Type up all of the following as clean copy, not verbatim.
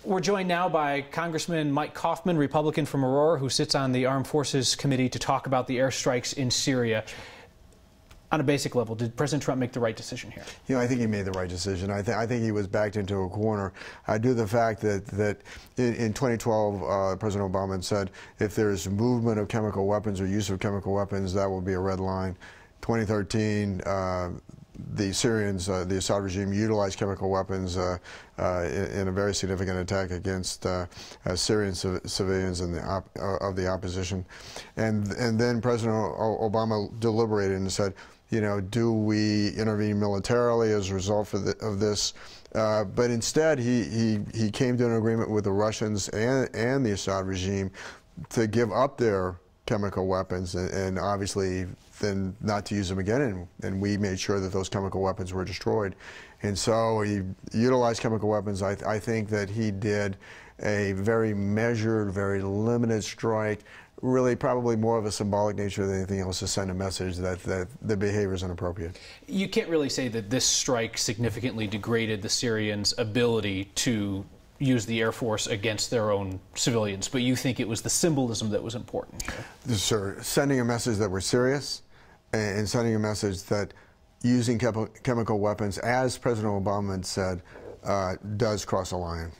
We're joined now by Congressman Mike Coffman, Republican from Aurora, who sits on the Armed Forces Committee to talk about the airstrikes in Syria. On a basic level, did President Trump make the right decision here? You know, I think he made the right decision. I think he was backed into a corner. Due to the fact that in 2012, President Obama said if there's movement of chemical weapons or use of chemical weapons, that will be a red line. 2013, the Syrians, the Assad regime, utilized chemical weapons in a very significant attack against Syrian civilians and of the opposition. And then President Obama deliberated and said, you know, do we intervene militarily as a result of this? But instead, he came to an agreement with the Russians and the Assad regime to give up their chemical weapons and obviously then not to use them again, and we made sure that those chemical weapons were destroyed. And so he utilized chemical weapons. I think that he did a very measured, very limited strike, really probably more of a symbolic nature than anything else, to send a message that the behavior is inappropriate. You can't really say that this strike significantly degraded the Syrians' ability to use the Air Force against their own civilians, but you think it was the symbolism that was important here? Sir, sending a message that we're serious and sending a message that using chemical weapons, as President Obama said, does cross a line.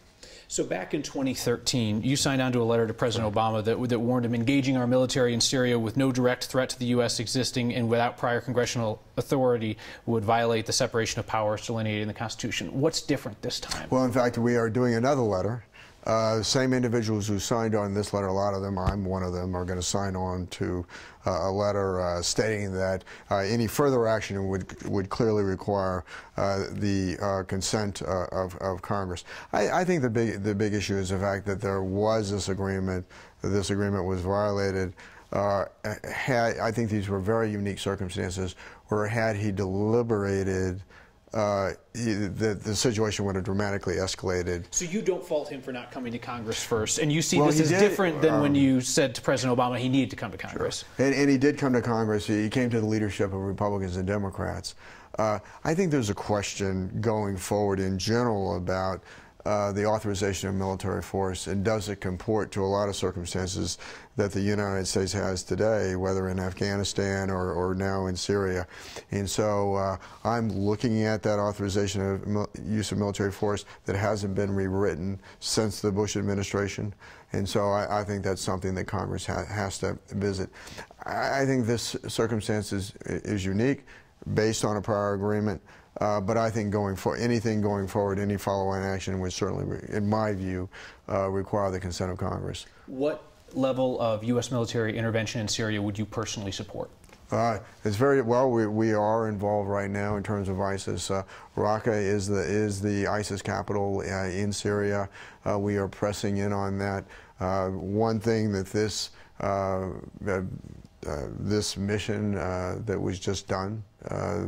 So back in 2013, you signed on to a letter to President Obama that warned him engaging our military in Syria with no direct threat to the U.S. existing and without prior congressional authority would violate the separation of powers delineated in the Constitution. What's different this time? Well, in fact, we are doing another letter. Same individuals who signed on this letter, a lot of them, I'm one of them, are going to sign on to a letter stating that any further action would clearly require the consent of Congress. I think the big issue is the fact that there was this agreement, that this agreement was violated. I think these were very unique circumstances where had he deliberated, the situation would have dramatically escalated. So you don't fault him for not coming to Congress first, and you see this as different than when you said to President Obama he needed to come to Congress. Sure. And he did come to Congress. He came to the leadership of Republicans and Democrats. I think there's a question going forward in general about the authorization of military force, and does it comport to a lot of circumstances that the United States has today, whether in Afghanistan or now in Syria. And so I'm looking at that authorization of use of military force that hasn't been rewritten since the Bush administration. And so I think that's something that Congress has to visit. I think this circumstance is unique based on a prior agreement. But I think anything going forward, any follow-on action would certainly, in my view, require the consent of Congress. What level of U.S. military intervention in Syria would you personally support? It's very well. We are involved right now in terms of ISIS. Raqqa is the ISIS capital in Syria. We are pressing in on that. One thing that this mission that was just done,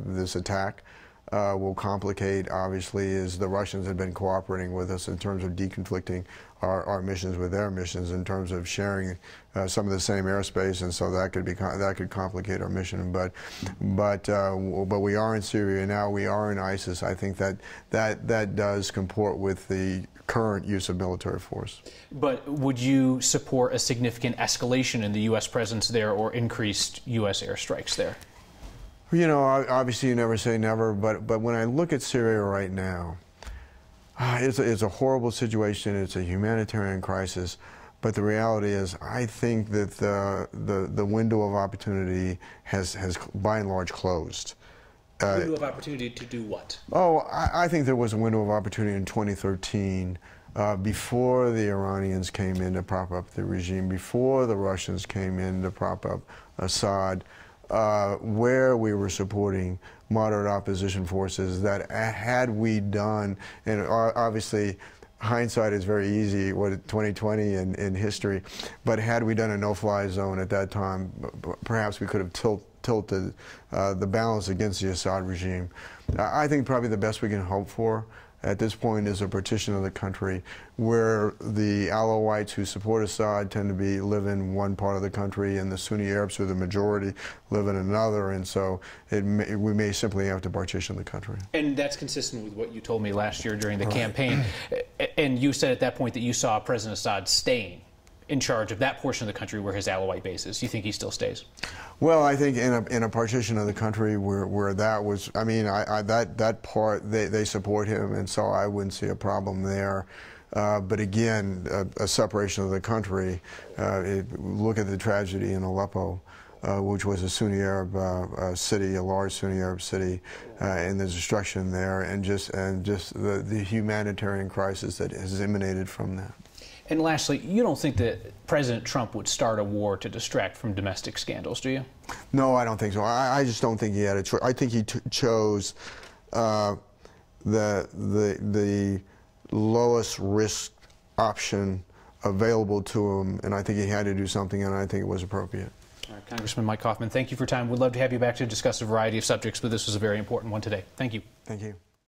this attack, will complicate, obviously, is the Russians have been cooperating with us in terms of deconflicting our missions with their missions, in terms of sharing some of the same airspace, and so that could complicate our mission. But we are in Syria now. We are in ISIS. I think that does comport with the current use of military force. But would you support a significant escalation in the U.S. presence there or increased U.S. airstrikes there? You know, obviously you never say never, but when I look at Syria right now, it's a horrible situation. It's a humanitarian crisis, but the reality is, I think that the window of opportunity has by and large closed. Window of opportunity to do what? Oh, I think there was a window of opportunity in 2013. Before the Iranians came in to prop up the regime, before the Russians came in to prop up Assad, where we were supporting moderate opposition forces, that had we done, and obviously hindsight is very easy, 2020 in history, but had we done a no-fly zone at that time, perhaps we could have tilted the balance against the Assad regime. I think probably the best we can hope for at this point is a partition of the country, where the Alawites who support Assad tend to live in one part of the country, and the Sunni Arabs, who are the majority, live in another, and so we may simply have to partition the country. And that's consistent with what you told me last year during the campaign. And you said at that point that you saw President Assad staying in charge of that portion of the country where his Alawite base is. You think he still stays? Well, I think in a partition of the country where that was, I mean, that part, they support him, and so I wouldn't see a problem there. But again, a separation of the country, look at the tragedy in Aleppo, which was a Sunni Arab city, a large Sunni Arab city, and the destruction there, and just the humanitarian crisis that has emanated from that. And lastly, you don't think that President Trump would start a war to distract from domestic scandals, do you? No, I don't think so. I just don't think he had a choice. I think he chose the lowest risk option available to him, and I think he had to do something, and I think it was appropriate. All right, Congressman Mike Coffman, thank you for your time. We'd love to have you back to discuss a variety of subjects, but this was a very important one today. Thank you. Thank you.